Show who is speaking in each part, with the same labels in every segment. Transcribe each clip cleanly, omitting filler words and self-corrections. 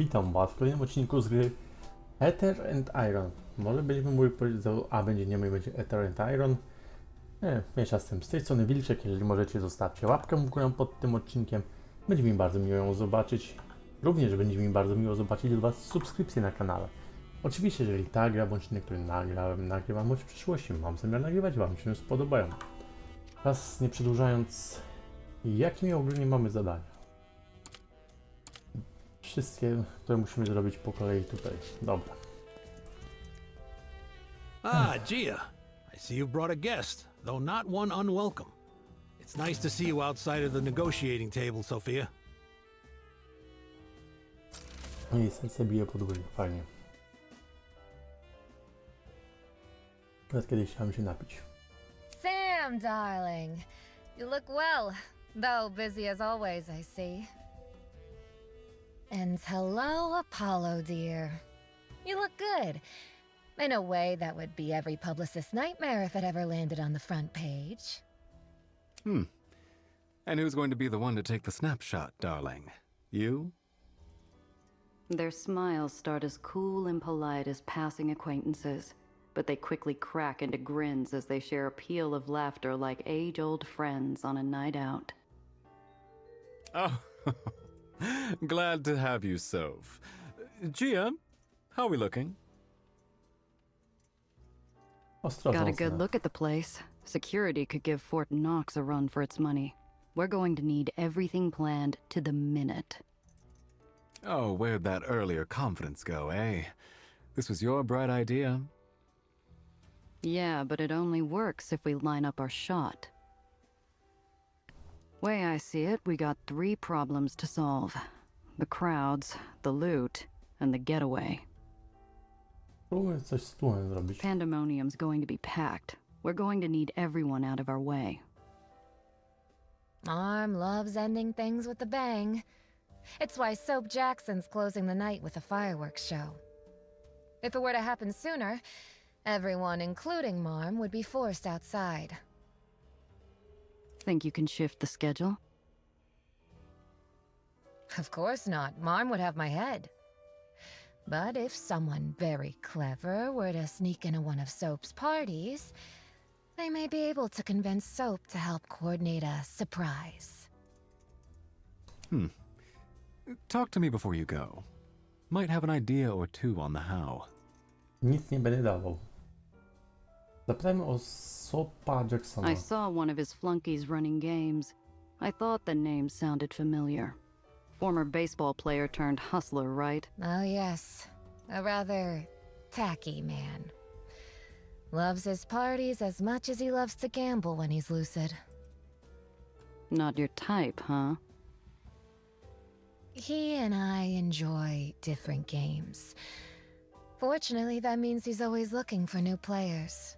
Speaker 1: Witam was w kolejnym odcinku z gry Aether Iron. Może będziemy mówić, a będzie nie mówić, będzie Aether Iron. Nie, mniejsza z tym. Z tej strony Wilczek, jeżeli możecie zostawcie łapkę w górę pod tym odcinkiem. Będzie mi bardzo miło ją zobaczyć. Również będzie mi bardzo miło zobaczyć od was subskrypcję na kanale. Oczywiście, jeżeli ta gra bądź inne, które nagrywam bądź w przyszłości, mam zamiar nagrywać, wam się spodobają. Teraz nie przedłużając, jakie ogólnie mamy zadania? Wszystkie, które musimy zrobić po kolei tutaj. Dobra.
Speaker 2: Gia. I see you've brought a guest, though not one unwelcome. It's nice to see you outside of the negotiating table, Sophia.
Speaker 1: I serce bije pod górę, fajnie. Teraz kiedyś chciałem się napić.
Speaker 3: Sam, darling. You look well, though busy as always, I see. And hello, Apollo, dear. You look good. In a way that would be every publicist's nightmare if it ever landed on the front page.
Speaker 4: And who's going to be the one to take the snapshot, darling? You?
Speaker 5: Their smiles start as cool and polite as passing acquaintances, but they quickly crack into grins as they share a peal of laughter like age-old friends on a night out.
Speaker 4: Oh, glad to have you, Soph. Gia, how are we looking?
Speaker 5: Got a good look at the place. Security could give Fort Knox a run for its money. We're going to need everything planned to the minute.
Speaker 4: Oh, where'd that earlier confidence go, eh? This was your bright idea.
Speaker 5: Yeah, but it only works if we line up our shot. Way I see it, we got 3 problems to solve. The crowds, the loot, and the getaway.
Speaker 1: Spróbuję coś z tłumem zrobić.
Speaker 5: Pandemonium's going to be packed. We're going to need everyone out of our way.
Speaker 3: Arm loves ending things with a bang. It's why Soap Jackson's closing the night with a fireworks show. If it were to happen sooner, everyone, including Marm, would be forced outside.
Speaker 5: Think you can shift the schedule?
Speaker 3: Of course not. Marm would have my head. But if someone very clever were to sneak into one of Soap's parties, they may be able to convince Soap to help coordinate a surprise.
Speaker 4: Talk to me before you go. Might have an idea or two on the how.
Speaker 1: Nic nie będę dawał. Zapytajmy o Soapa Jacksona.
Speaker 5: I saw one of his flunkies running games. I thought the name sounded familiar. Former baseball player turned hustler, right?
Speaker 3: Oh yes, a rather tacky man. Loves his parties as much as he loves to gamble when he's lucid.
Speaker 5: Not your type, huh?
Speaker 3: He and I enjoy different games. Fortunately, that means he's always looking for new players.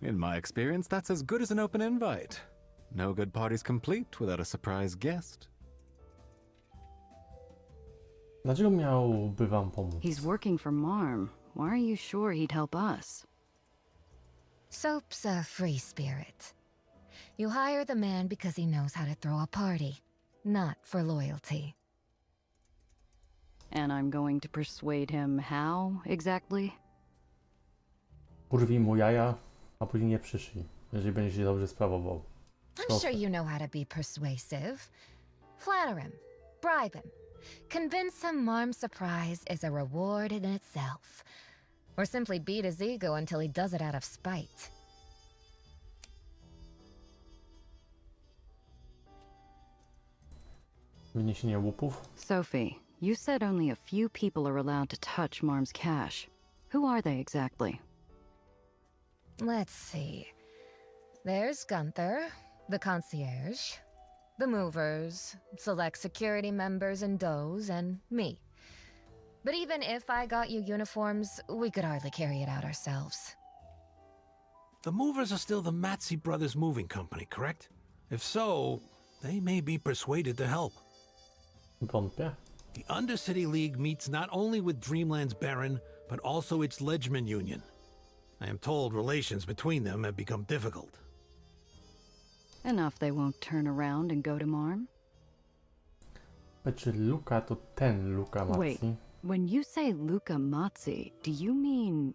Speaker 4: In my experience, that's as good as an open invite. No good party's complete without a surprise guest.
Speaker 1: Dlaczego miałby wam pomóc?
Speaker 5: He's working for Marm. Why are you sure he'd help us?
Speaker 3: Soap's a free spirit. You hire the man because he knows how to throw a party, not for loyalty.
Speaker 5: And I'm going to persuade him how, exactly?
Speaker 1: Urwij mu jaja, a później nie przyszli, jeżeli będzie się dobrze sprawował.
Speaker 3: I'm sure you know how to be persuasive. Flatter him, bribe him, convince him Marm's surprise is a reward in itself. Or simply beat his ego until he does it out of spite.
Speaker 1: Wyniesienie łupów.
Speaker 5: Sophie, you said only a few people are allowed to touch Marm's cash. Who are they exactly?
Speaker 3: Let's see. There's Gunther, the concierge, the movers, select security members and does, and me. But even if I got you uniforms, we could hardly carry it out ourselves.
Speaker 2: The movers are still the Matsey Brothers Moving Company, correct? If so, they may be persuaded to help.
Speaker 1: Wątpię.
Speaker 2: The Undercity League meets not only with Dreamland's Baron, but also its Ledgeman Union. I am told relations between them have become difficult.
Speaker 5: Enough they won't turn around and go to Marm?
Speaker 1: Czy Luka to ten Luka
Speaker 5: Wait.
Speaker 1: Matsi?
Speaker 5: When you say Luka Matsi, do you mean...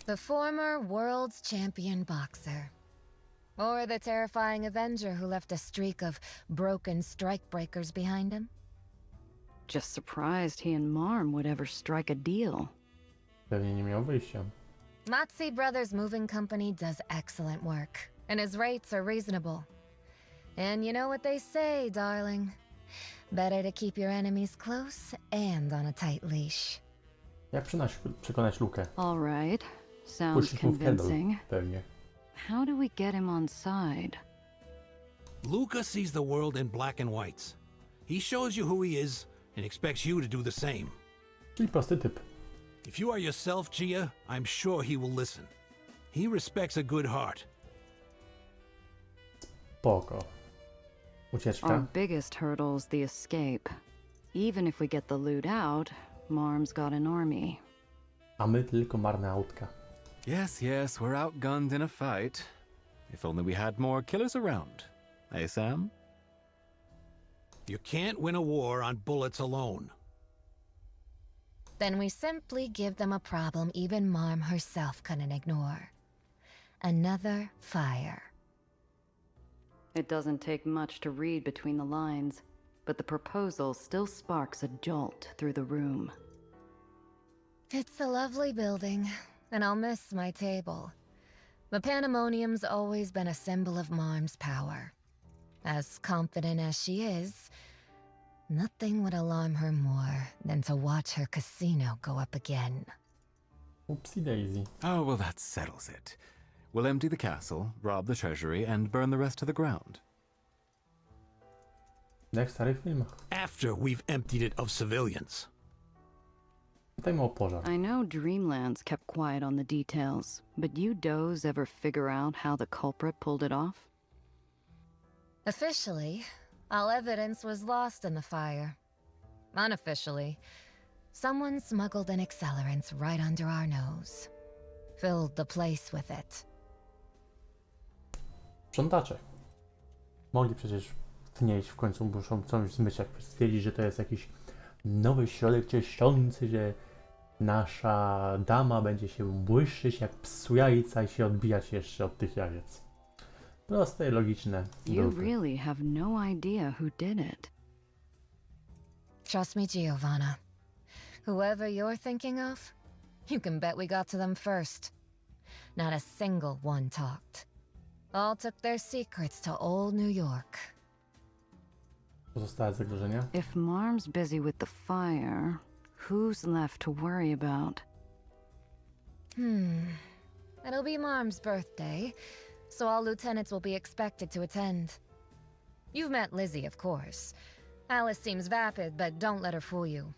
Speaker 3: The former world's champion boxer. Or the terrifying Avenger who left a streak of broken strikebreakers behind him?
Speaker 5: Just surprised he and Marm would ever strike a deal.
Speaker 1: Pewnie nie miał wyjścia.
Speaker 3: Matsi Brothers Moving Company does excellent work, and his rates are reasonable. And you know what they say, darling. Better to keep your enemies close and on a tight leash.
Speaker 1: Jak przekonać Lukę?
Speaker 5: All right. Sounds
Speaker 1: Puścić mu w kedal,
Speaker 5: convincing.
Speaker 1: pewnie.
Speaker 5: How do we get him on side?
Speaker 2: Luca sees the world in black and whites. He shows you who he is and expects you to do the same.
Speaker 1: Czyli prosty typ.
Speaker 2: If you are yourself, Gia, I'm sure he will listen. He respects a good heart.
Speaker 1: Spoko. Ucieczka.
Speaker 5: Our biggest hurdle's the escape. Even if we get the loot out, Marm's got an army.
Speaker 1: A my tylko marne autka.
Speaker 4: Yes, yes, we're outgunned in a fight. If only we had more killers around. Eh, Sam?
Speaker 2: You can't win a war on bullets alone.
Speaker 3: Then we simply give them a problem even Marm herself couldn't ignore. Another fire.
Speaker 5: It doesn't take much to read between the lines, but the proposal still sparks a jolt through the room.
Speaker 3: It's a lovely building, and I'll miss my table. The Pandemonium's always been a symbol of Marm's power. As confident as she is, nothing would alarm her more than to watch her casino go up again.
Speaker 1: Oopsie daisy.
Speaker 4: Oh, well, that settles it. We'll empty the castle, rob the treasury, and burn the rest to the ground.
Speaker 1: Jak w starych filmach.
Speaker 2: After we've emptied it of civilians.
Speaker 1: Pamiętajmy o pożar.
Speaker 5: I know Dreamland's kept quiet on the details, but you does ever figure out how the culprit pulled it off?
Speaker 3: Officially, all evidence was lost in the fire. Unofficially, someone smuggled an accelerant right under our nose. Filled the place with it.
Speaker 1: Sprzątacze. Mogli przecież wnieść w końcu, muszą coś zmyślać, stwierdzić, że to jest jakiś nowy środek czyszczący, że nasza dama będzie się błyszczyć jak psu jajca i się odbijać jeszcze od tych jajec. Proste i logiczne.
Speaker 5: You
Speaker 1: Grupy.
Speaker 5: really have no idea who did it.
Speaker 3: Trust me, Giovanna. Whoever you're thinking of, you can bet we got to them first. Not a single one talked. All took their secrets to old New York.
Speaker 1: Pozostałe zagrożenia?
Speaker 5: If Marm's busy with the fire, who's left to worry about?
Speaker 3: It'll be Marm's birthday, so all lieutenants will be expected to attend. You've met Lizzie, of course. Alice seems vapid, but don't let her fool you.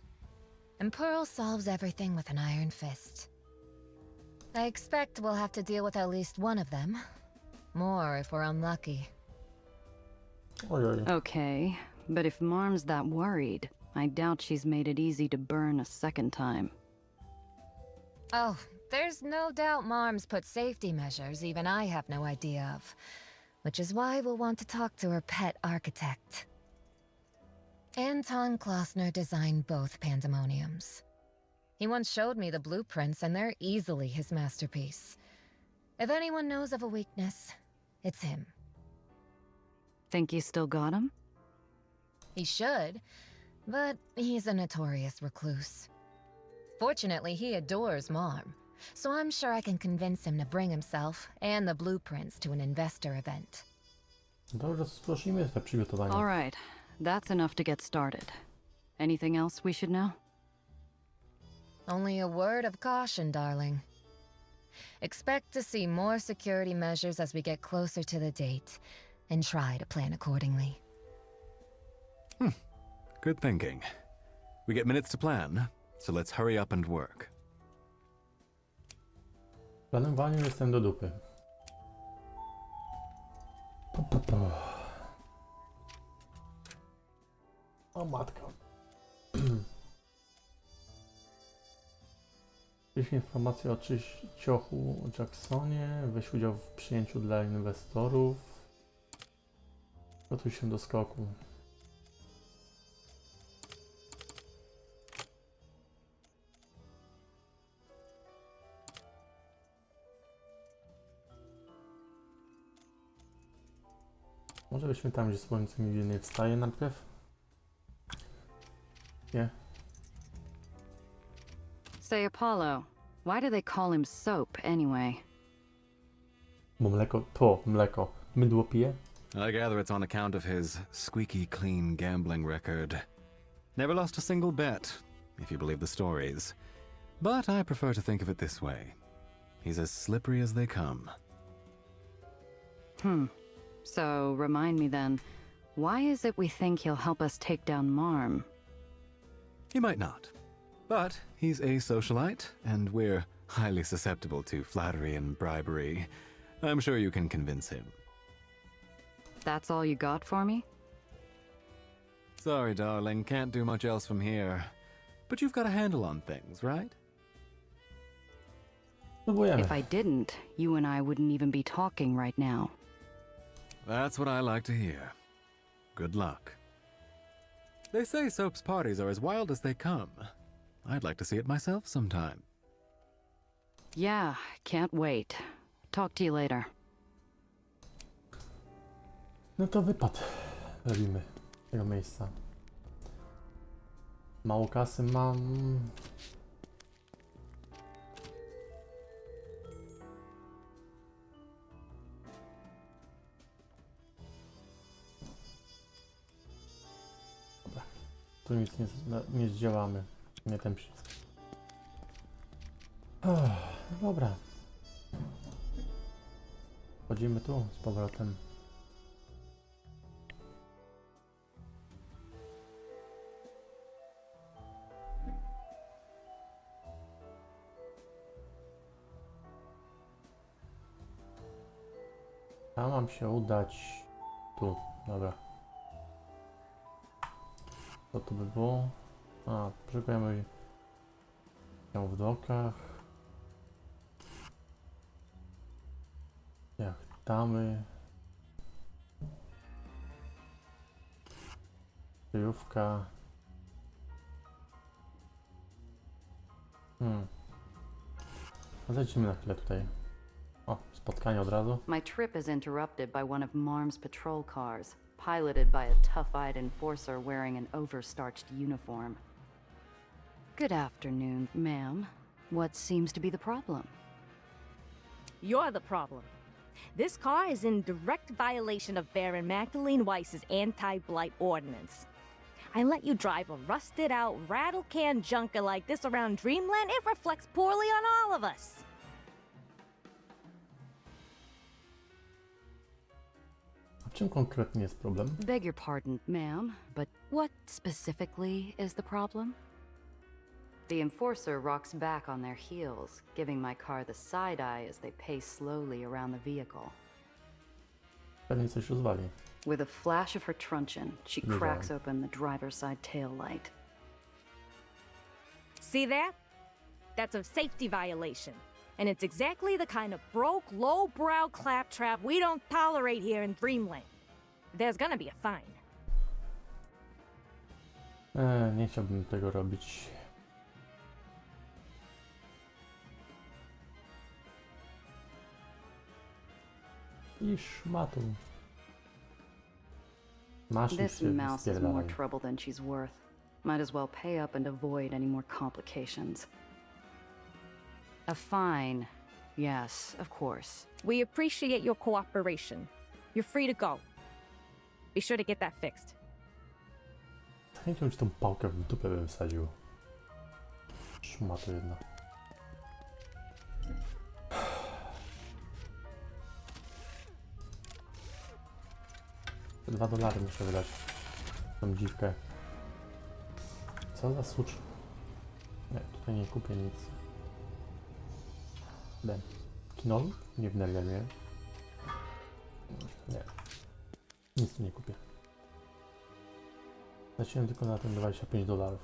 Speaker 3: And Pearl solves everything with an iron fist. I expect we'll have to deal with at least one of them. More if we're unlucky.
Speaker 1: Ojoj.
Speaker 5: Okay, but if Marm's that worried, I doubt she's made it easy to burn a second time.
Speaker 3: Oh, there's no doubt Marm's put safety measures even I have no idea of. Which is why we'll want to talk to her pet architect. Anton Klossner designed both Pandemoniums. He once showed me the blueprints, and they're easily his masterpiece. If anyone knows of a weakness, it's him.
Speaker 5: Think you still got him?
Speaker 3: He should, but he's a notorious recluse. Fortunately, he adores Marm, so I'm sure I can convince him to bring himself and the blueprints to an investor event.
Speaker 1: Dobrze, sprosimy te przygotowania.
Speaker 5: All right, that's enough to get started. Anything else we should know?
Speaker 3: Only a word of caution, darling. Expect to see more security measures as we get closer to the date, and try to plan accordingly.
Speaker 4: Good thinking. We get minutes to plan, so let's hurry up and work.
Speaker 1: W planowaniu jestem do dupy. O matka. Jeśli informacje o ciochu Jacksonie, weź udział w przyjęciu dla inwestorów. Gotuj się do skoku. Może byśmy tam, gdzie słońce nigdy nie wstaje najpierw? Nie.
Speaker 5: Say, Apollo, why do they call him Soap anyway?
Speaker 1: Bo mleko, mleko. Mydło pije?
Speaker 4: I gather it's on account of his squeaky clean gambling record. Never lost a single bet, if you believe the stories. But I prefer to think of it this way. He's as slippery as they come.
Speaker 5: So, remind me then, why is it we think he'll help us take down Marm?
Speaker 4: He might not. But he's a socialite, and we're highly susceptible to flattery and bribery. I'm sure you can convince him.
Speaker 5: That's all you got for me?
Speaker 4: Sorry, darling, can't do much else from here. But you've got a handle on things, right?
Speaker 1: Próbujemy.
Speaker 5: If I didn't, you and I wouldn't even be talking right now.
Speaker 4: That's what I like to hear. Good luck. They say Soap's parties are as wild as they come. I'd like to see it myself sometime.
Speaker 5: Yeah, can't wait. Talk to you later.
Speaker 1: No to wypad robimy z tego miejsca. Mało kasy mam. Dobra. Tu nic nie zdziałamy. Nie ten przycisk. Dobra. Wchodzimy tu z powrotem. A mam się udać tu. Dobra. Co to by było? A, poszukujemy się w dokach. Jachtamy. Kryjówka. Zejdźmy na chwilę tutaj. O, spotkanie od razu.
Speaker 5: My trip is interrupted by one of Marm's patrol cars, piloted by a tough-eyed enforcer wearing an overstarched uniform. Good afternoon, ma'am. What seems to be the problem?
Speaker 6: You're the problem. This car is in direct violation of Baron Magdalene Weiss's anti-blight ordinance. I let you drive a rusted-out, rattle-can junker like this around Dreamland. It reflects poorly on all of us.
Speaker 1: A w czym konkretnie jest problem?
Speaker 5: Beg your pardon, ma'am, but what specifically is the problem? The enforcer rocks back on their heels, giving my car the side eye as they pace slowly around the vehicle.
Speaker 1: Pewnie coś rozwali.
Speaker 5: With a flash of her truncheon, she cracks open the driver's side tail light.
Speaker 6: See that? That's a safety violation. And it's exactly the kind of broke, low-brow claptrap we don't tolerate here in Dreamland. There's gonna be a fine.
Speaker 1: Nie chciałbym tego robić. I szmatu. Masz
Speaker 5: This
Speaker 1: się
Speaker 5: mouse is more
Speaker 1: spierdalaj.
Speaker 5: trouble than she's worth. Might as well pay up and avoid any more complications. A fine. Yes, of course.
Speaker 6: We appreciate your cooperation. You're free to go. Be sure to get that fixed.
Speaker 1: Z chęcią ci tą pałkę w dupę bym wsadził. Szmato jedna. Te $2 muszę wydać. Tą dziwkę. Co za sucz. Nie, tutaj nie kupię nic. Kinol? Nie w Nerganie. Nie. Nic tu nie kupię. Zacząłem tylko na tym $25.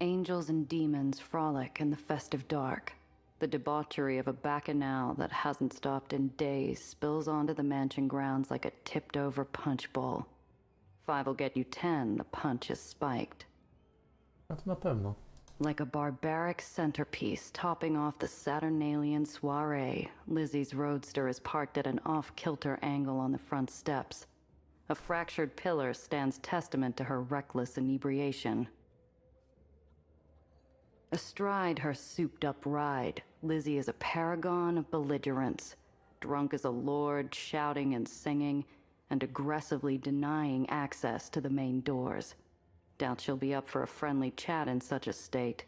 Speaker 5: Angels and demons frolic in the festive dark. The debauchery of a bacchanal that hasn't stopped in days spills onto the mansion grounds like a tipped-over punch bowl. 5 will get you 10, the punch is spiked.
Speaker 1: A to na pewno.
Speaker 5: Like a barbaric centerpiece topping off the Saturnalian soiree, Lizzie's roadster is parked at an off-kilter angle on the front steps. A fractured pillar stands testament to her reckless inebriation. Astride her souped-up ride, Lizzie is a paragon of belligerence, drunk as a lord, shouting and singing, and aggressively denying access to the main doors. Doubt she'll be up for a friendly chat in such a state.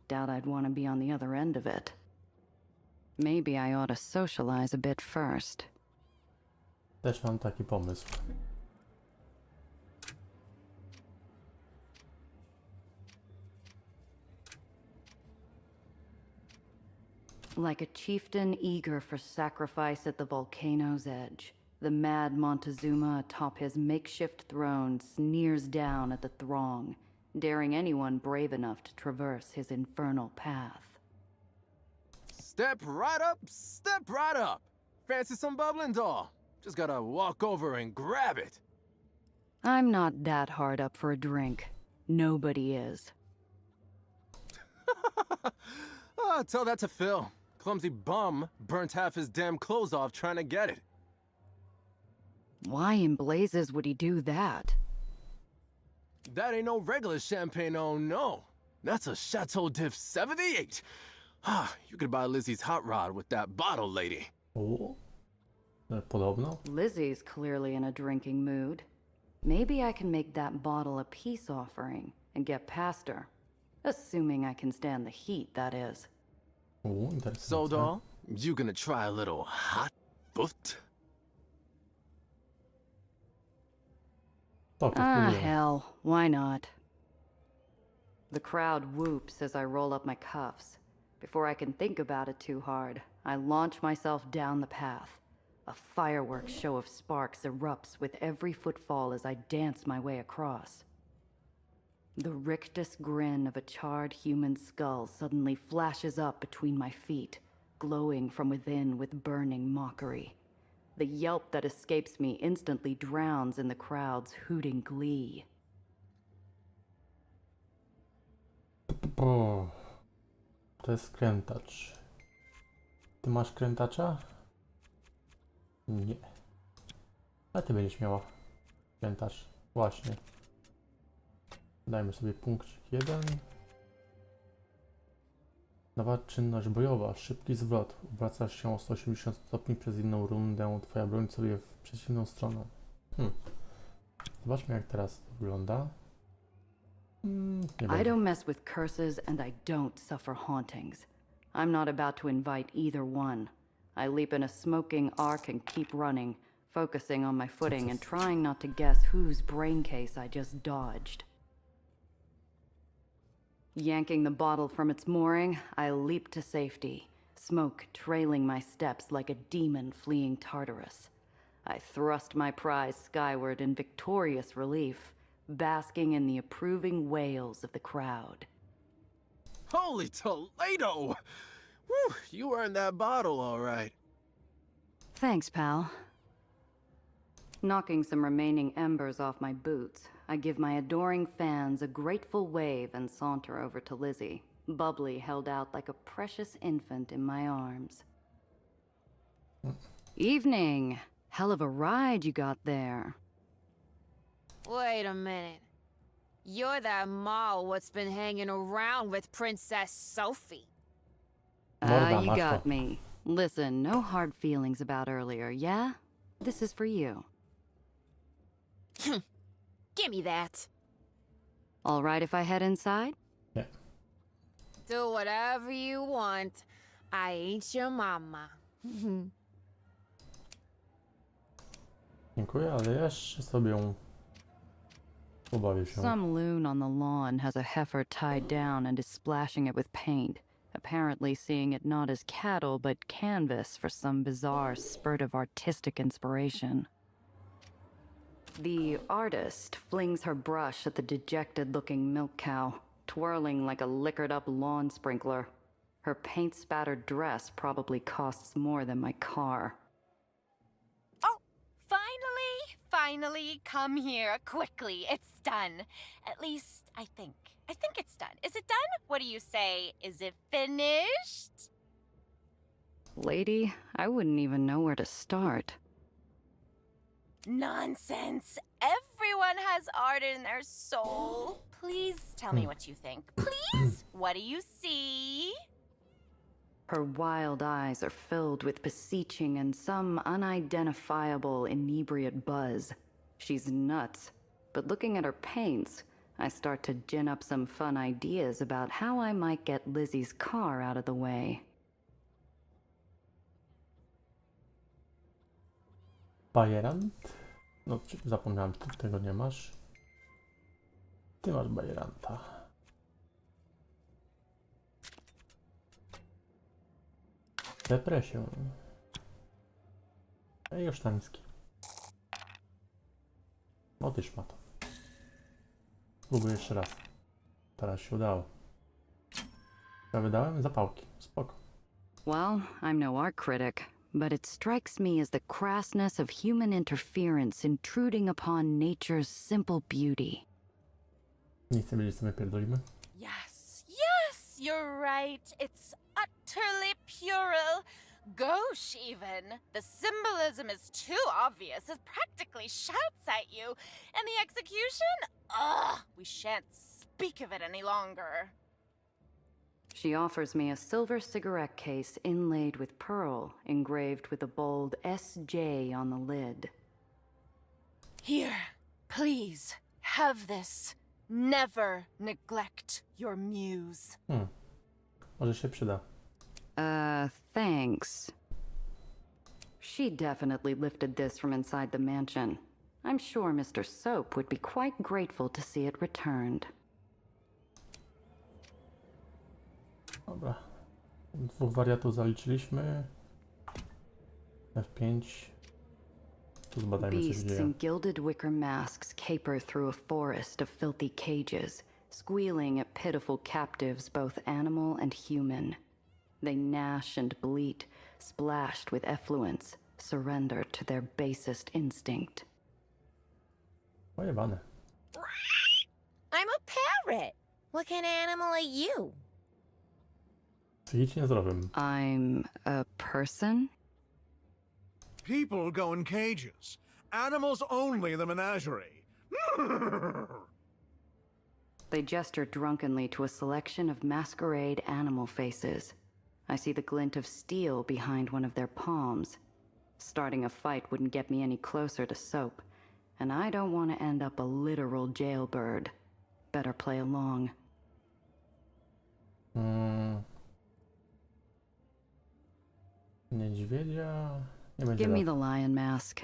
Speaker 5: Doubt I'd want to be on the other end of it. Maybe I ought to socialize a bit first.
Speaker 1: Też mam taki pomysł.
Speaker 5: Like a chieftain eager for sacrifice at the volcano's edge, the mad Montezuma atop his makeshift throne sneers down at the throng, daring anyone brave enough to traverse his infernal path.
Speaker 7: Step right up, step right up. Fancy some bubbling, doll? Just gotta walk over and grab it.
Speaker 5: I'm not that hard up for a drink. Nobody is.
Speaker 7: Tell that to Phil. Clumsy bum burnt half his damn clothes off trying to get it.
Speaker 5: Why in blazes would he do that?
Speaker 7: That ain't no regular champagne, oh no. That's a Chateau Diff 78. You could buy Lizzie's hot rod with that bottle, lady.
Speaker 1: O, podobno.
Speaker 5: Lizzie's clearly in a drinking mood. Maybe I can make that bottle a peace offering and get past her. Assuming I can stand the heat, that is.
Speaker 1: O, interesujące.
Speaker 7: So, doll, you gonna try a little hot foot?
Speaker 1: Tak,
Speaker 5: Ah,
Speaker 1: spróbuję.
Speaker 5: hell, why not? The crowd whoops as I roll up my cuffs. Before I can think about it too hard, I launch myself down the path. A fireworks show of sparks erupts with every footfall as I dance my way across. The rictus grin of a charred human skull suddenly flashes up between my feet, glowing from within with burning mockery. The yelp that escapes me instantly drowns in the crowd's hooting glee.
Speaker 1: O, to jest krętacz. Ty masz krętacza? Nie. A ty będziesz miała krętacz. Właśnie. Dajmy sobie punkcik 1. Nowa czynność bojowa. Szybki zwrot. Obracasz się o 180 stopni przez inną rundę. Twoja broń sobie w przeciwną stronę. Zobaczmy, jak teraz to wygląda. Nie
Speaker 5: I
Speaker 1: wiem.
Speaker 5: don't mess with curses and I don't suffer hauntings. I'm not about to invite either one. I leap in a smoking arc and keep running, focusing on my footing and trying not to guess whose brain case I just dodged. Yanking the bottle from its mooring, I leap to safety, smoke trailing my steps like a demon fleeing Tartarus. I thrust my prize skyward in victorious relief, basking in the approving wails of the crowd.
Speaker 7: Holy Toledo! Whew, you earned that bottle, all right.
Speaker 5: Thanks, pal. Knocking some remaining embers off my boots, I give my adoring fans a grateful wave and saunter over to Lizzie, bubbly held out like a precious infant in my arms. Evening! Hell of a ride you got there.
Speaker 8: Wait a minute. You're that mall what's been hanging around with Princess Sophie.
Speaker 1: Morda,
Speaker 5: You
Speaker 1: masz
Speaker 5: got
Speaker 1: to.
Speaker 5: me. Listen, no hard feelings about earlier, yeah? This is for you.
Speaker 8: Give me that.
Speaker 5: All right if I head inside?
Speaker 1: Nie.
Speaker 8: Do whatever you want. I ain't your mama.
Speaker 1: Dziękuję, ale jeszcze sobie pobawię się.
Speaker 5: Some loon on the lawn has a heifer tied down and is splashing it with paint, apparently seeing it not as cattle but canvas for some bizarre spurt of artistic inspiration. The artist flings her brush at the dejected-looking milk cow, twirling like a liquored-up lawn sprinkler. Her paint-spattered dress probably costs more than my car.
Speaker 9: Oh, finally, come here, quickly. It's done. At least, I think. I think it's done. Is it done? What do you say? Is it finished?
Speaker 5: Lady, I wouldn't even know where to start.
Speaker 9: Nonsense. Everyone has art in their soul. Please tell me what you think. Please? What do you see?
Speaker 5: Her wild eyes are filled with beseeching and some unidentifiable inebriate buzz. She's nuts, but looking at her paints, I start to gin up some fun ideas about how I might get Lizzie's car out of the way.
Speaker 1: Bajerant? No, zapomniałem, ty tego nie masz. Ty masz bajeranta. Depresję. Ej, osztański. O ty szmato. Spróbuję jeszcze raz. Teraz się udało. Ja wydałem zapałki. Spoko.
Speaker 5: Well, I'm no art critic, but it strikes me as the crassness of human interference intruding upon nature's simple beauty.
Speaker 1: Nie chcę wiedzieć, co my pierdolimy.
Speaker 9: Yes, yes, you're right. It's utterly puerile. Gauche, even. The symbolism is too obvious. It practically shouts at you. And the execution? Ugh, we shan't speak of it any longer.
Speaker 5: She offers me a silver cigarette case inlaid with pearl, engraved with a bold SJ on the lid.
Speaker 9: Here, please, have this. Never neglect your muse.
Speaker 1: Może się przyda.
Speaker 5: Thanks. She definitely lifted this from inside the mansion. I'm sure Mr. Soap would be quite grateful to see it returned.
Speaker 1: Dobra. Dwóch wariatów zaliczyliśmy. F5. Tu zbadajmy, co się
Speaker 5: Beasts
Speaker 1: dzieje.
Speaker 5: in gilded wicker masks caper through a forest of filthy cages, squealing at pitiful captives both animal and human. They gnash and bleat, splashed with effluence, surrender to their basest instinct.
Speaker 1: Pojebane.
Speaker 6: I'm a parrot. What kind of animal are you?
Speaker 1: Psychicznie zdrowym.
Speaker 5: I'm a person?
Speaker 10: People go in cages. Animals only in the menagerie.
Speaker 5: They gesture drunkenly to a selection of masquerade animal faces. I see the glint of steel behind one of their palms. Starting a fight wouldn't get me any closer to Soap, and I don't want to end up a literal jailbird. Better play along.
Speaker 1: Niedźwiedzia... Nie będzie
Speaker 5: Give me
Speaker 1: rad.
Speaker 5: the lion mask.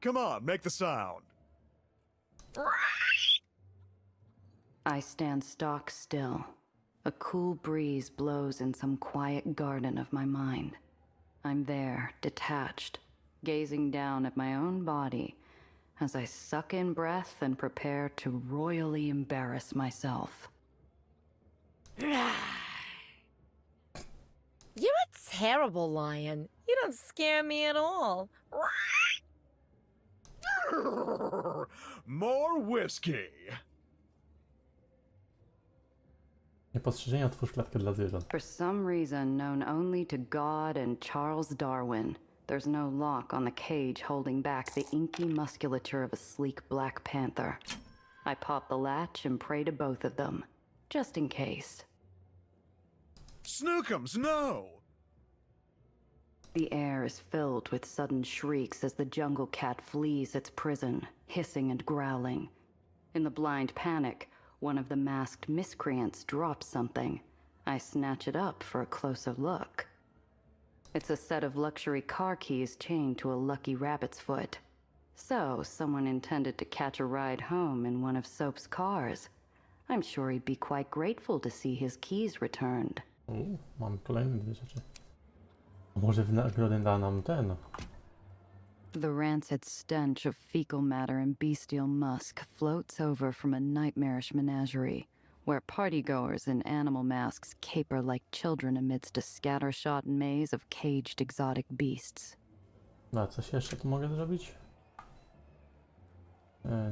Speaker 10: Come on, make the sound.
Speaker 5: I stand stock still. A cool breeze blows in some quiet garden of my mind. I'm there, detached, gazing down at my own body as I suck in breath and prepare to royally embarrass myself.
Speaker 6: You're a terrible lion. You don't scare me at all.
Speaker 10: More whiskey.
Speaker 1: Niepostrzeżenie otwórz klatkę dla zwierząt.
Speaker 5: For some reason known only to God and Charles Darwin, there's no lock on the cage holding back the inky musculature of a sleek black panther. I pop the latch and pray to both of them, just in case.
Speaker 10: Snookums, no!
Speaker 5: The air is filled with sudden shrieks as the jungle cat flees its prison, hissing and growling. In the blind panic, one of the masked miscreants drops something. I snatch it up for a closer look. It's a set of luxury car keys chained to a lucky rabbit's foot. So, someone intended to catch a ride home in one of Soap's cars. I'm sure he'd be quite grateful to see his keys returned.
Speaker 1: Mam kolejne dwie rzeczy. A może w nagrodę da nam ten?
Speaker 5: The rancid stench of fecal matter and bestial musk floats over from a nightmarish menagerie, where partygoers in animal masks caper like children amidst a scattershot maze of caged exotic beasts.
Speaker 1: No, a coś jeszcze tu mogę zrobić?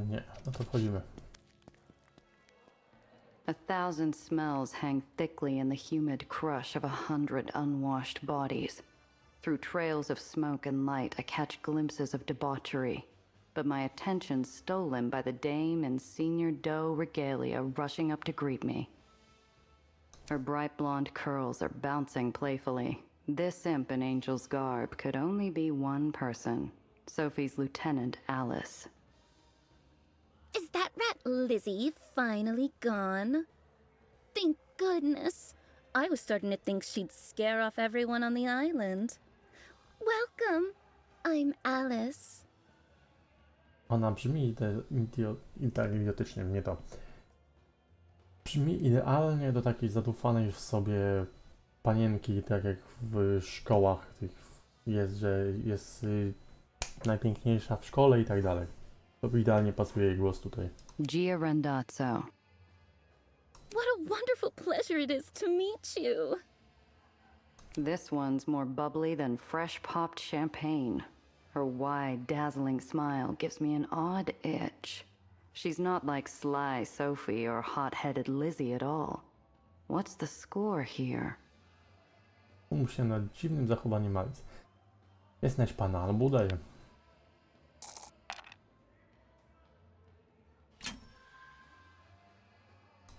Speaker 1: Nie, no to wchodzimy.
Speaker 5: A thousand smells hang thickly in the humid crush of 100 unwashed bodies. Through trails of smoke and light, I catch glimpses of debauchery, but my attention's stolen by the dame in senior doe regalia rushing up to greet me. Her bright blonde curls are bouncing playfully. This imp in angel's garb could only be one person, Sophie's lieutenant, Alice.
Speaker 11: Is that rat Lizzie finally gone? Thank goodness. I was starting to think she'd scare off everyone on the island. Welcome. I'm Alice.
Speaker 1: Ona brzmi idiotycznie, nie to. Brzmi idealnie do takiej zadufanej w sobie panienki, tak jak w szkołach tych jest, że jest najpiękniejsza w szkole i tak dalej. To idealnie pasuje jej głos tutaj.
Speaker 5: Gia Randazzo.
Speaker 11: What a wonderful pleasure it is to meet you.
Speaker 5: This one's more bubbly than fresh popped champagne. Her wide, dazzling smile gives me an odd itch. She's not like sly Sophie or hot-headed Lizzie at all. What's the score here?
Speaker 1: Umów się nad dziwnym zachowaniem Alice. Jest naćpana, albo udaje.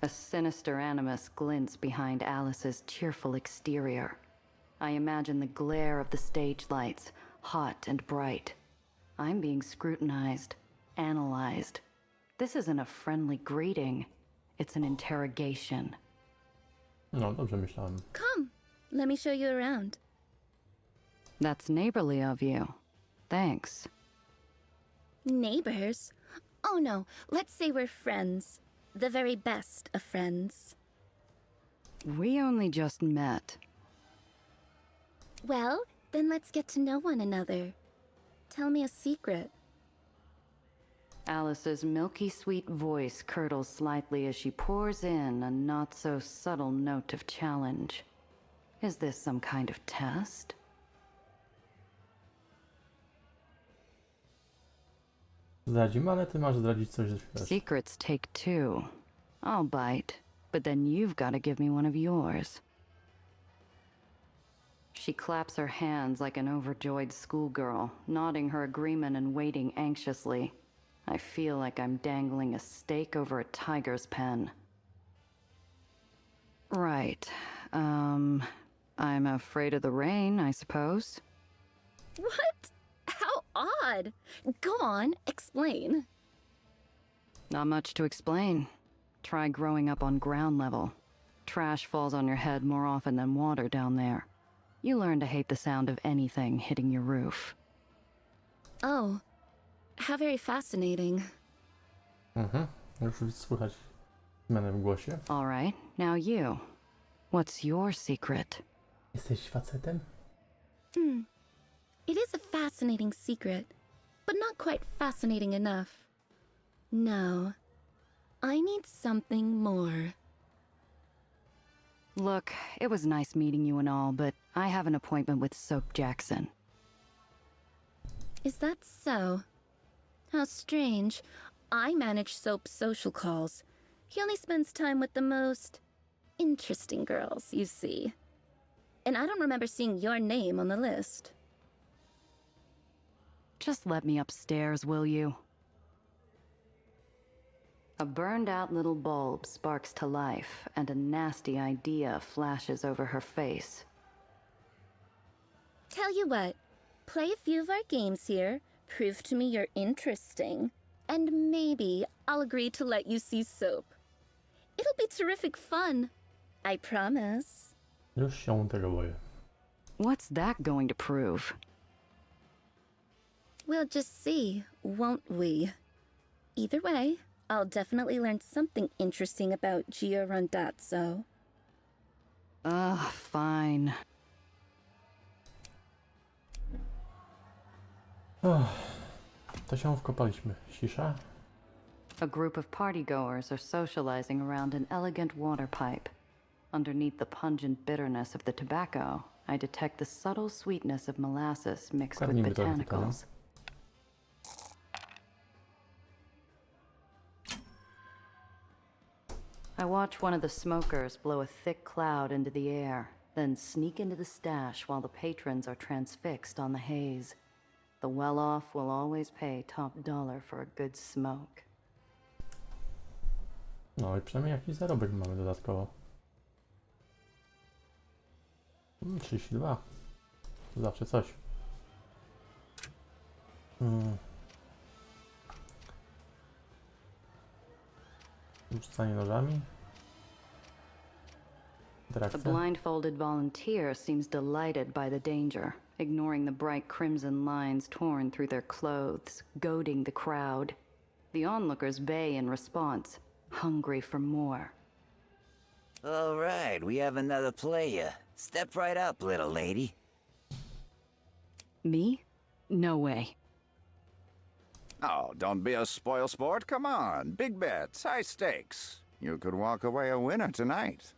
Speaker 5: A sinister animus glints behind Alice's cheerful exterior. I imagine the glare of the stage lights, hot and bright. I'm being scrutinized, analyzed. This isn't a friendly greeting. It's an interrogation.
Speaker 1: No, dobrze myślałem.
Speaker 11: Come, let me show you around.
Speaker 5: That's neighborly of you. Thanks.
Speaker 11: Neighbors? Oh no, let's say we're friends. The very best of friends.
Speaker 5: We only just met.
Speaker 11: Well, then let's get to know one another. Tell me a secret.
Speaker 5: Alice's milky sweet voice curdles slightly as she pours in a not-so-subtle note of challenge. Is this some kind of test?
Speaker 1: Zdradzimy, ale ty masz zdradzić coś, że wiesz.
Speaker 5: Secrets take two. I'll bite, but then you've got to give me one of yours. She claps her hands like an overjoyed schoolgirl, nodding her agreement and waiting anxiously. I feel like I'm dangling a stake over a tiger's pen. Right. I'm afraid of the rain, I suppose.
Speaker 11: What? How odd. Go on, explain.
Speaker 5: Not much to explain. Try growing up on ground level. Trash falls on your head more often than water down there. You learn to hate the sound of anything hitting your roof.
Speaker 11: Oh, how very fascinating.
Speaker 1: Już słychać zmianę w głosie.
Speaker 5: All right, now you. What's your secret?
Speaker 1: Jesteś facetem?
Speaker 11: It is a fascinating secret, but not quite fascinating enough. No, I need something more.
Speaker 5: Look, it was nice meeting you and all, but I have an appointment with Soap Jackson.
Speaker 11: Is that so? How strange. I manage Soap's social calls. He only spends time with the most interesting girls, you see. And I don't remember seeing your name on the list.
Speaker 5: Just let me upstairs, will you? A burned-out little bulb sparks to life, and a nasty idea flashes over her face.
Speaker 11: Tell you what, play a few of our games here, prove to me you're interesting, and maybe I'll agree to let you see Soap. It'll be terrific fun. I promise.
Speaker 1: Już się tego boję.
Speaker 5: What's that going to prove?
Speaker 11: We'll just see, won't we? Either way, I'll definitely learn something interesting about Gia Randazzo.
Speaker 5: Ugh, fine.
Speaker 1: To się wkopaliśmy. Cisza?
Speaker 5: A group of partygoers are socializing around an elegant water pipe. Underneath the pungent bitterness of the tobacco, I detect the subtle sweetness of molasses mixed with
Speaker 1: Karmimy to tylko, no.
Speaker 5: botanicals. I watch one of the smokers blow a thick cloud into the air, then sneak into the stash while the patrons are transfixed on the haze. The well-off will always pay top dollar for a good smoke.
Speaker 1: No i przynajmniej jakiś zarobek mamy dodatkowo. 32. To zawsze coś. Rzucanie nożami.
Speaker 5: The
Speaker 1: Interakcja.
Speaker 5: blindfolded volunteer seems delighted by the danger, ignoring the bright crimson lines torn through their clothes, goading the crowd. The onlookers bay in response, hungry for more.
Speaker 12: All right, we have another player. Step right up, little lady.
Speaker 5: Me? No way.
Speaker 13: Oh, don't be a spoil sport. Come on. Big bets, high stakes. You could walk away a winner tonight.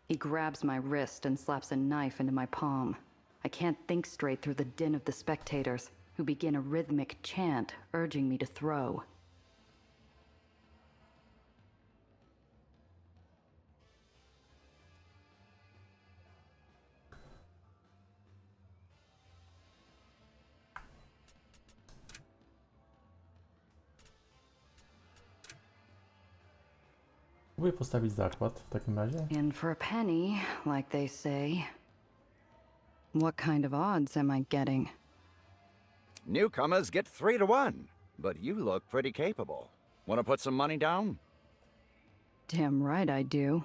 Speaker 5: He grabs my wrist and slaps a knife into my palm. I can't think straight through the din of the spectators, who begin a rhythmic chant urging me to throw.
Speaker 1: Próbuję postawić zakład w takim razie.
Speaker 5: In for a penny, like they say. What kind of odds am I getting?
Speaker 13: Newcomers get 3-1, but you look pretty capable. Want to put some money down?
Speaker 5: Damn right I do.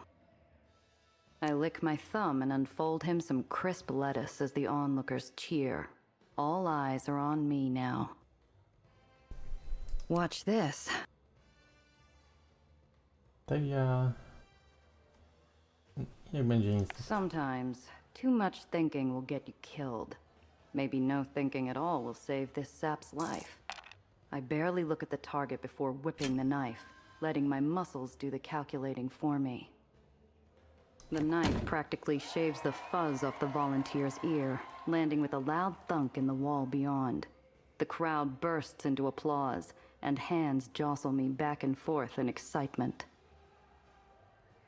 Speaker 5: I lick my thumb and unfold him some crisp lettuce as the onlookers cheer. All eyes are on me now. Watch this.
Speaker 1: Tak ja... Niech będzie nic.
Speaker 5: Sometimes, too much thinking will get you killed. Maybe no thinking at all will save this sap's life. I barely look at the target before whipping the knife, letting my muscles do the calculating for me. The knife practically shaves the fuzz off the volunteer's ear, landing with a loud thunk in the wall beyond. The crowd bursts into applause, and hands jostle me back and forth in excitement.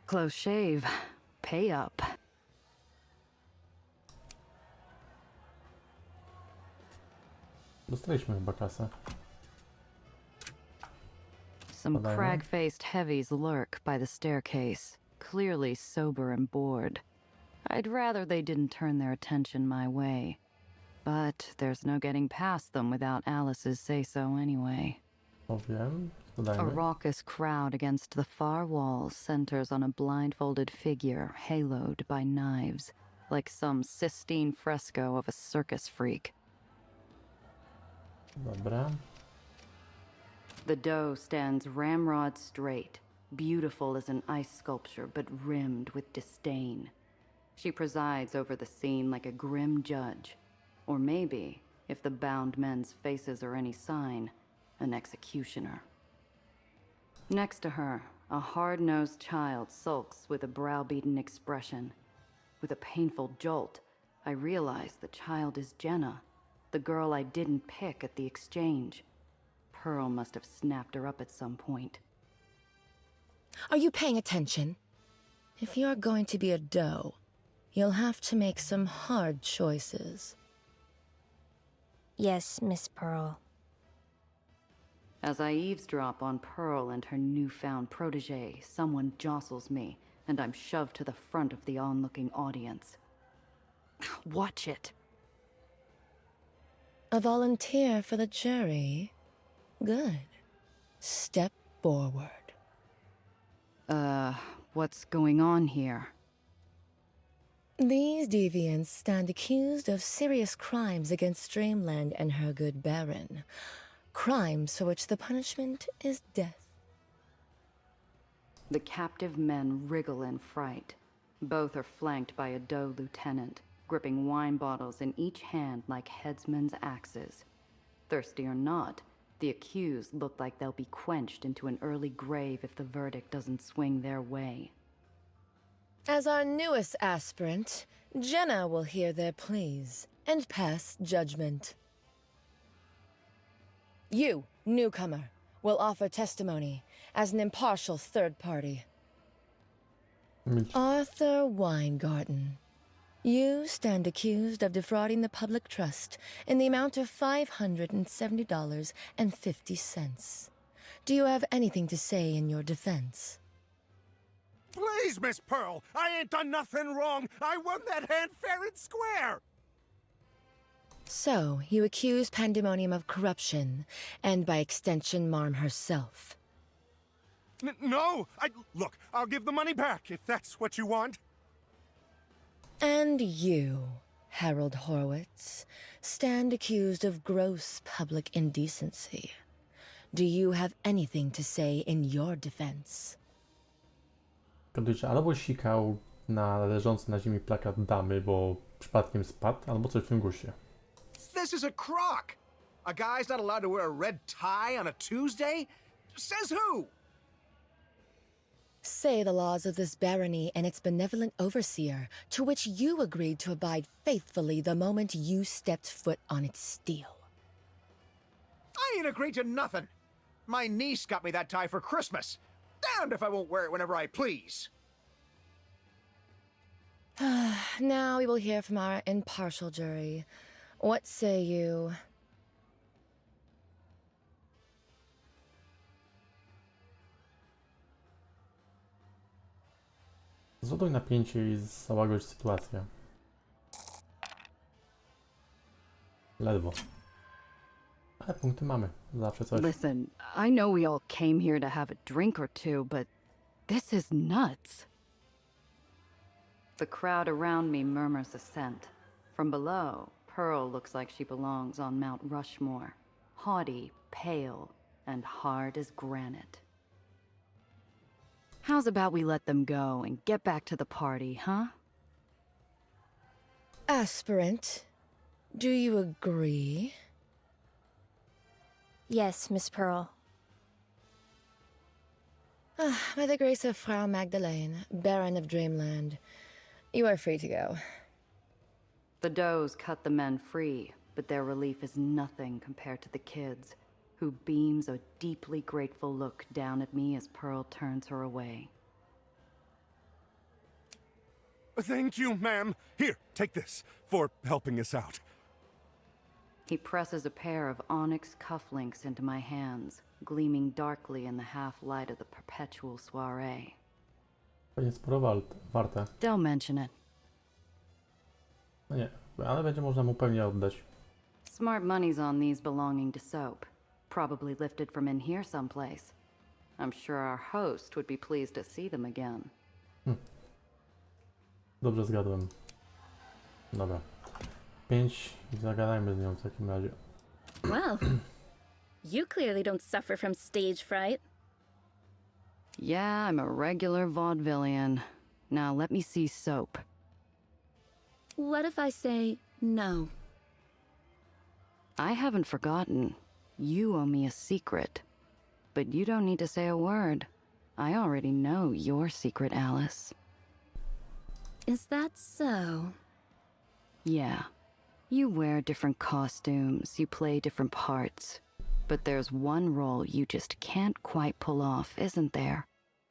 Speaker 5: Close shave. Pay up.
Speaker 1: Dostaliśmy chyba kasę.
Speaker 5: Some
Speaker 1: Podajmy.
Speaker 5: crag-faced heavies lurk by the staircase, clearly sober and bored. I'd rather they didn't turn their attention my way. But there's no getting past them without Alice's say-so anyway.
Speaker 1: Powiem.
Speaker 5: A
Speaker 1: Dodajmy.
Speaker 5: raucous crowd against the far wall centers on a blindfolded figure haloed by knives, like some Sistine fresco of a circus freak.
Speaker 1: Dobra.
Speaker 5: The doe stands ramrod straight, beautiful as an ice sculpture, but rimmed with disdain. She presides over the scene like a grim judge, or maybe, if the bound men's faces are any sign, an executioner. Next to her, a hard-nosed child sulks with a browbeaten expression. With a painful jolt, I realize the child is Jenna, the girl I didn't pick at the exchange. Pearl must have snapped her up at some point.
Speaker 14: Are you paying attention? If you're going to be a doe, you'll have to make some hard choices.
Speaker 15: Yes, Miss Pearl.
Speaker 5: As I eavesdrop on Pearl and her newfound protege, someone jostles me, and I'm shoved to the front of the onlooking audience. Watch it.
Speaker 14: A volunteer for the jury. Good. Step forward.
Speaker 5: What's going on here?
Speaker 14: These deviants stand accused of serious crimes against Dreamland and her good Baron. Crimes for which the punishment is death.
Speaker 5: The captive men wriggle in fright. Both are flanked by a doe lieutenant, gripping wine bottles in each hand like headsmen's axes. Thirsty or not, the accused look like they'll be quenched into an early grave if the verdict doesn't swing their way.
Speaker 14: As our newest aspirant, Jenna will hear their pleas and pass judgment. You, newcomer, will offer testimony as an impartial third party.
Speaker 1: Milcz.
Speaker 14: Arthur Weingarten. You stand accused of defrauding the public trust in the amount of $570.50. Do you have anything to say in your defense?
Speaker 10: Please, Miss Pearl, I ain't done nothing wrong. I won that hand fair and square.
Speaker 14: So, you accuse Pandemonium of corruption, and by extension, Marm herself.
Speaker 10: No, look, I'll give the money back if that's what you want.
Speaker 14: And you, Harold Horowitz, stand accused of gross public indecency. Do you have anything to say in your defense?
Speaker 1: Kadujcie albo sikał na leżący na ziemi plakat damy, bo przypadkiem spadł, albo coś w tym guście.
Speaker 10: This is a crock. A guy's not allowed to wear a red tie on a Tuesday? Says who?
Speaker 14: Say the laws of this barony and its benevolent overseer, to which you agreed to abide faithfully the moment you stepped foot on its steel.
Speaker 10: I ain't agreed to nothing. My niece got me that tie for Christmas. Damned if I won't wear it whenever I please.
Speaker 14: Now we will hear from our impartial jury. What say you?
Speaker 1: Zładuj napięcie i załagodź sytuację. Ledwo. Ale punkty mamy. Zawsze coś.
Speaker 5: Listen, I know we all came here to have a drink or two, but this is nuts. The crowd around me murmurs assent. From below, Pearl looks like she belongs on Mount Rushmore. Haughty, pale, and hard as granite. How's about we let them go and get back to the party, huh?
Speaker 14: Aspirant, do you agree?
Speaker 15: Yes, Miss Pearl.
Speaker 14: By the grace of Frau Magdalene, Baron of Dreamland, you are free to go.
Speaker 5: The does cut the men free, but their relief is nothing compared to the kids, who beams a deeply grateful look down at me as Pearl turns her away.
Speaker 10: Thank you, ma'am. Here, take this, for helping us out.
Speaker 5: He presses a pair of onyx cufflinks into my hands, gleaming darkly in the half-light of the perpetual soiree.
Speaker 1: Pewnie sporo warte.
Speaker 5: Don't mention it.
Speaker 1: No nie, ale będzie można mu pewnie oddać.
Speaker 5: Smart money's on these belonging to Soap. Probably lifted from in here someplace. I'm sure our host would be pleased to see them again.
Speaker 1: Dobrze zgadłem. Dobra. 5 i zagadajmy z nią w takim razie.
Speaker 11: Well, you clearly don't suffer from stage fright.
Speaker 5: Yeah, I'm a regular vaudevillian. Now let me see Soap.
Speaker 11: What if I say no?
Speaker 5: I haven't forgotten. You owe me a secret. But you don't need to say a word. I already know your secret, Alice.
Speaker 11: Is that so?
Speaker 5: Yeah. You wear different costumes, you play different parts. But there's one role you just can't quite pull off, isn't there?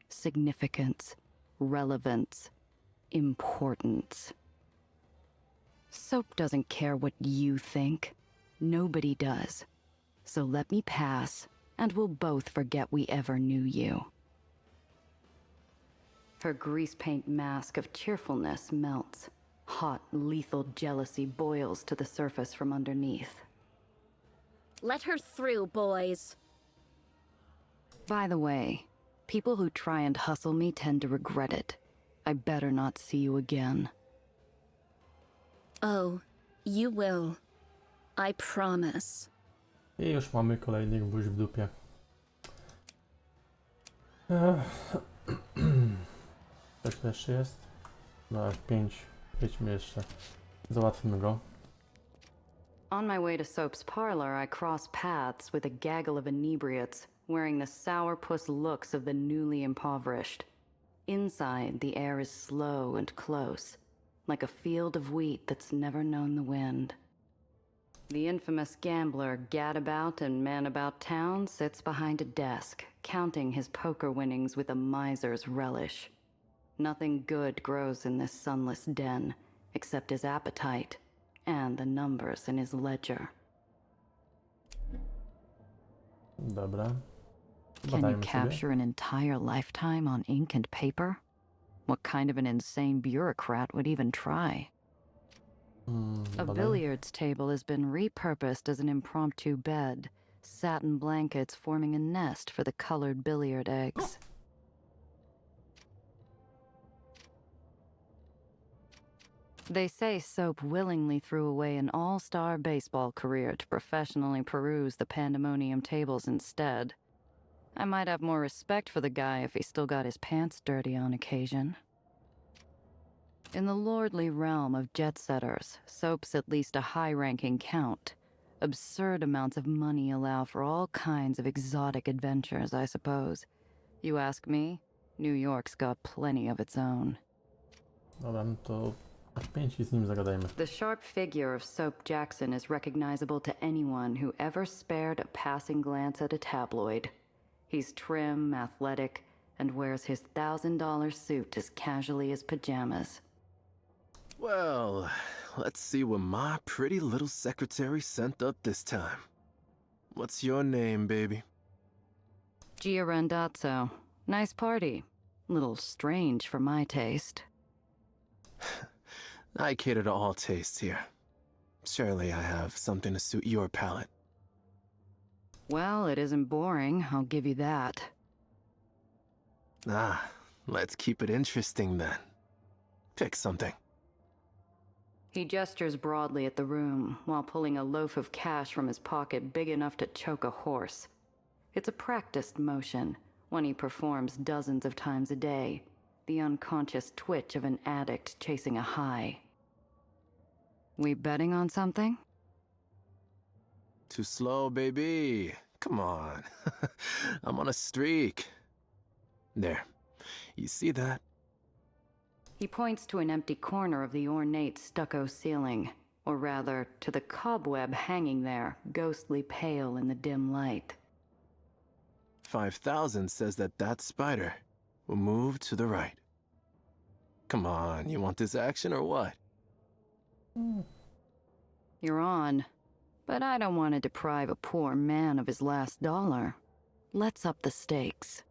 Speaker 5: Significance, relevance, importance. Soap doesn't care what you think. Nobody does. So let me pass, and we'll both forget we ever knew you. Her grease paint mask of cheerfulness melts. Hot, lethal jealousy boils to the surface from underneath.
Speaker 11: Let her through, boys.
Speaker 5: By the way, people who try and hustle me tend to regret it. I better not see you again.
Speaker 11: Oh, you will. I promise.
Speaker 1: I już mamy kolejny gwóźdź w dupie. Coś tu jeszcze jest? No, 5. Jedźmy jeszcze. Załatwmy go.
Speaker 5: On my way to Soap's parlor, I cross paths with a gaggle of inebriates, wearing the sourpuss looks of the newly impoverished. Inside, the air is slow and close, like a field of wheat that's never known the wind. The infamous gambler gadabout and man about town sits behind a desk, counting his poker winnings with a miser's relish. Nothing good grows in this sunless den, except his appetite and the numbers in his ledger.
Speaker 1: Dobra.
Speaker 5: Can you
Speaker 1: Badajmy
Speaker 5: capture
Speaker 1: sobie.
Speaker 5: an entire lifetime on ink and paper? What kind of an insane bureaucrat would even try? A
Speaker 1: Badajmy.
Speaker 5: billiards table has been repurposed as an impromptu bed, satin blankets forming a nest for the colored billiard eggs. They say Soap willingly threw away an all-star baseball career to professionally peruse the pandemonium tables instead. I might have more respect for the guy if he still got his pants dirty on occasion. In the lordly realm of jet-setters, Soap's at least a high-ranking count. Absurd amounts of money allow for all kinds of exotic adventures, I suppose. You ask me, New York's got plenty of its own.
Speaker 1: Dobra, no to aż 5 i z nim zagadajmy.
Speaker 5: The sharp figure of Soap Jackson is recognizable to anyone who ever spared a passing glance at a tabloid. He's trim, athletic, and wears his $1,000 suit as casually as pajamas.
Speaker 7: Well, let's see what my pretty little secretary sent up this time. What's your name, baby?
Speaker 5: Gia Randazzo. Nice party. Little strange for my taste.
Speaker 7: I cater to all tastes here. Surely I have something to suit your palate.
Speaker 5: Well, it isn't boring, I'll give you that.
Speaker 7: Ah, let's keep it interesting then. Pick something.
Speaker 5: He gestures broadly at the room while pulling a loaf of cash from his pocket big enough to choke a horse. It's a practiced motion, one he performs dozens of times a day, the unconscious twitch of an addict chasing a high. We betting on something?
Speaker 7: Too slow, baby. Come on. I'm on a streak. There. You see that?
Speaker 5: He points to an empty corner of the ornate stucco ceiling, or rather, to the cobweb hanging there, ghostly pale in the dim light.
Speaker 7: 5,000 says that spider will move to the right. Come on, you want this action or what?
Speaker 5: You're on. But I don't want to deprive a poor man of his last dollar. Let's up the stakes.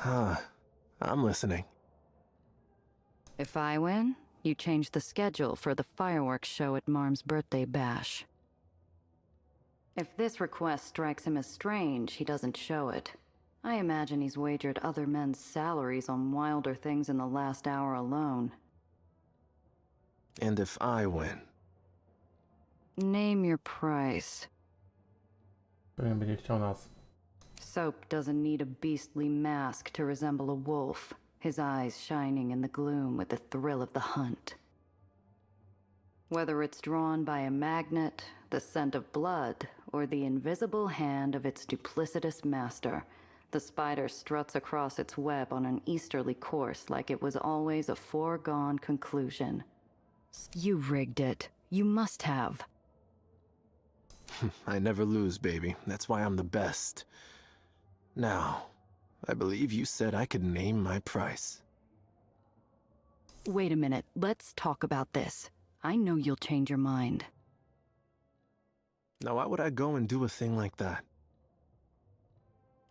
Speaker 7: I'm listening.
Speaker 5: If I win, you change the schedule for the fireworks show at Marm's birthday bash. If this request strikes him as strange, he doesn't show it. I imagine he's wagered other men's salaries on wilder things in the last hour alone.
Speaker 7: And if I win?
Speaker 5: Name your price.
Speaker 1: Pewnie będzie chciał nas.
Speaker 5: Soap doesn't need a beastly mask to resemble a wolf, his eyes shining in the gloom with the thrill of the hunt. Whether it's drawn by a magnet, the scent of blood, or the invisible hand of its duplicitous master, the spider struts across its web on an easterly course like it was always a foregone conclusion. You rigged it. You must have.
Speaker 7: I never lose, baby. That's why I'm the best. Now, I believe you said I could name my price.
Speaker 5: Wait a minute. Let's talk about this. I know you'll change your mind.
Speaker 7: Now, why would I go and do a thing like that?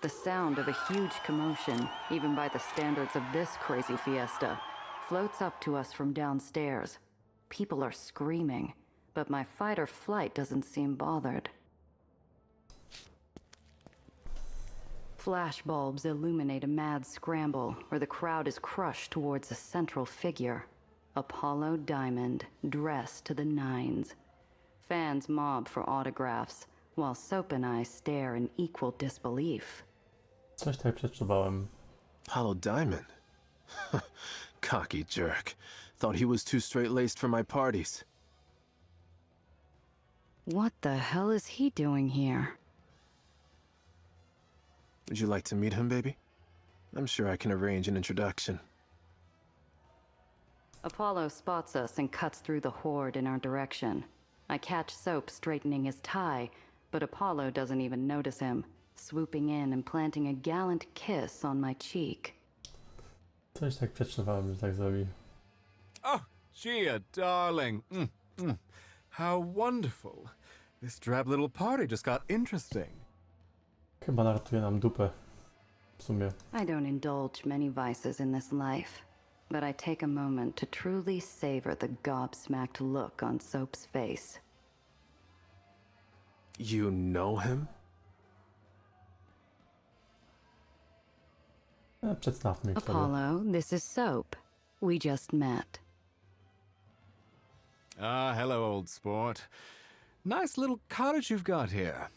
Speaker 5: The sound of a huge commotion, even by the standards of this crazy fiesta, floats up to us from downstairs. People are screaming, but my fight or flight doesn't seem bothered. Flashbulbs illuminate a mad scramble where the crowd is crushed towards a central figure. Apollo Diamond, dressed to the nines. Fans mob for autographs, while Soap and I stare in equal disbelief.
Speaker 1: Coś tutaj przeczuwałem.
Speaker 7: Apollo Diamond? Cocky jerk. Thought he was too straight-laced for my parties.
Speaker 5: What the hell is he doing here?
Speaker 7: Would you like to meet him, baby? I'm sure I can arrange an introduction.
Speaker 5: Apollo spots us and cuts through the horde in our direction. I catch Soap straightening his tie, but Apollo doesn't even notice him, swooping in and planting a gallant kiss on my cheek.
Speaker 1: Coś tak przetrzymałem, że tak zrobi.
Speaker 4: Oh, Gia, darling. How wonderful. This drab little party just got interesting.
Speaker 1: Chyba naratuje nam dupę. W sumie.
Speaker 5: I don't indulge many vices in this life, but I take a moment to truly savor the gobsmacked look on Soap's face.
Speaker 7: You know him?
Speaker 1: Przedstawmy ich sobie.
Speaker 5: Apollo, this is Soap. We just met.
Speaker 4: Ah, hello, old sport. Nice little cottage you've got here.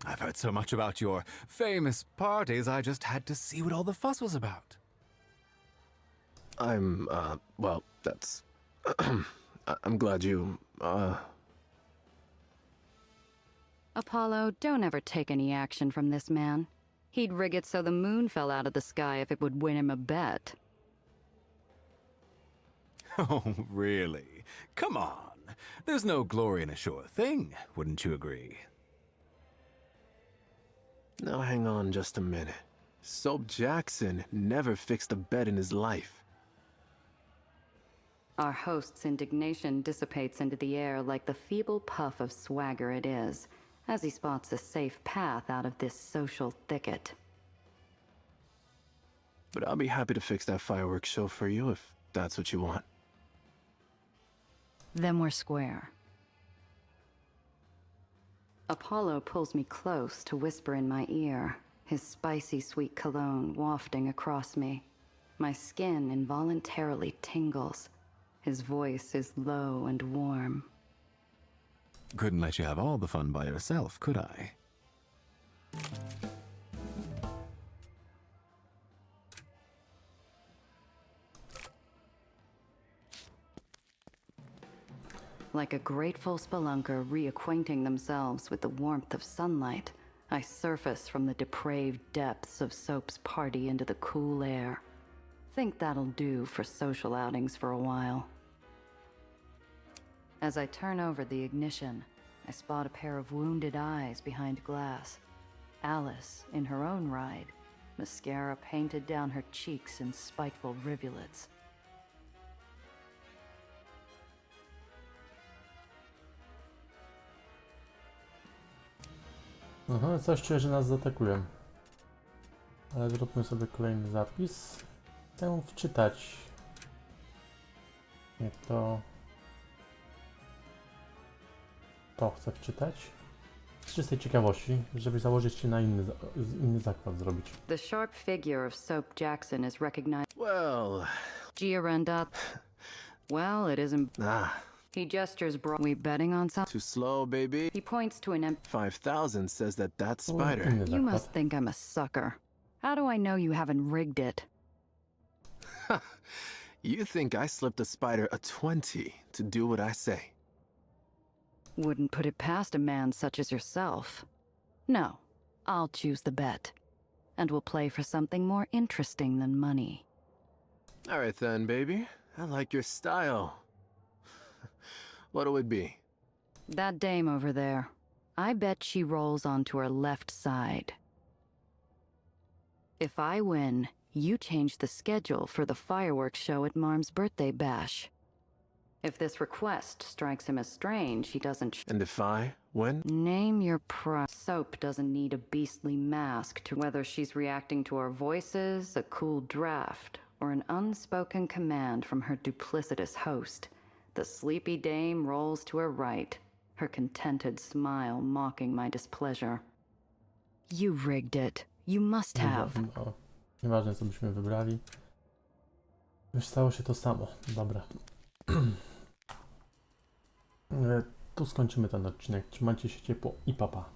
Speaker 4: I've heard so much about your famous parties, I just had to see what all the fuss was about.
Speaker 7: Well, that's... I'm glad you,
Speaker 5: Apollo, don't ever take any action from this man. He'd rig it so the moon fell out of the sky if it would win him a bet.
Speaker 4: Oh, really? Come on. There's no glory in a sure thing, wouldn't you agree?
Speaker 7: Now hang on just a minute. Soap Jackson never fixed a bet in his life.
Speaker 5: Our host's indignation dissipates into the air like the feeble puff of swagger it is, as he spots a safe path out of this social thicket.
Speaker 7: But I'll be happy to fix that fireworks show for you if that's what you want.
Speaker 5: Then we're square. Apollo pulls me close to whisper in my ear, his spicy sweet cologne wafting across me. My skin involuntarily tingles. His voice is low and warm.
Speaker 4: Couldn't let you have all the fun by yourself, could I?
Speaker 5: Like a grateful spelunker reacquainting themselves with the warmth of sunlight, I surface from the depraved depths of Soap's party into the cool air. Think that'll do for social outings for a while. As I turn over the ignition, I spot a pair of wounded eyes behind glass. Alice, in her own ride, mascara painted down her cheeks in spiteful rivulets.
Speaker 1: Aha, coś czuję, że nas zaatakują. Ale zróbmy sobie kolejny zapis. Chcę wczytać. Nie to... To chcę wczytać. Z czystej ciekawości, żeby założyć się na inny zakład zrobić.
Speaker 5: The sharp figure of Soap Jackson is recognized.
Speaker 7: Well...
Speaker 5: Giorenda. Well, it isn't... He gestures we betting on something?
Speaker 7: Too slow, baby.
Speaker 5: He points to an
Speaker 7: 5,000 says that spider.
Speaker 5: You must think I'm a sucker. How do I know you haven't rigged it?
Speaker 7: You think I slipped a spider a 20 to do what I say?
Speaker 5: Wouldn't put it past a man such as yourself. No, I'll choose the bet. And we'll play for something more interesting than money.
Speaker 7: All right then, baby. I like your style. What'll it be?
Speaker 5: That dame over there. I bet she rolls onto her left side. If I win, you change the schedule for the fireworks show at Marm's birthday bash. If this request strikes him as strange, he doesn't...
Speaker 7: And if I win?
Speaker 5: Name your price. Soap doesn't need a beastly mask to whether she's reacting to our voices, a cool draft, or an unspoken command from her duplicitous host. The sleepy dame rolls to her right, her contented smile mocking my displeasure. You rigged it. You must have.
Speaker 1: No, nieważne co byśmy wybrali. Już stało się to samo. Dobra. Tu skończymy ten odcinek. Trzymajcie się ciepło i papa.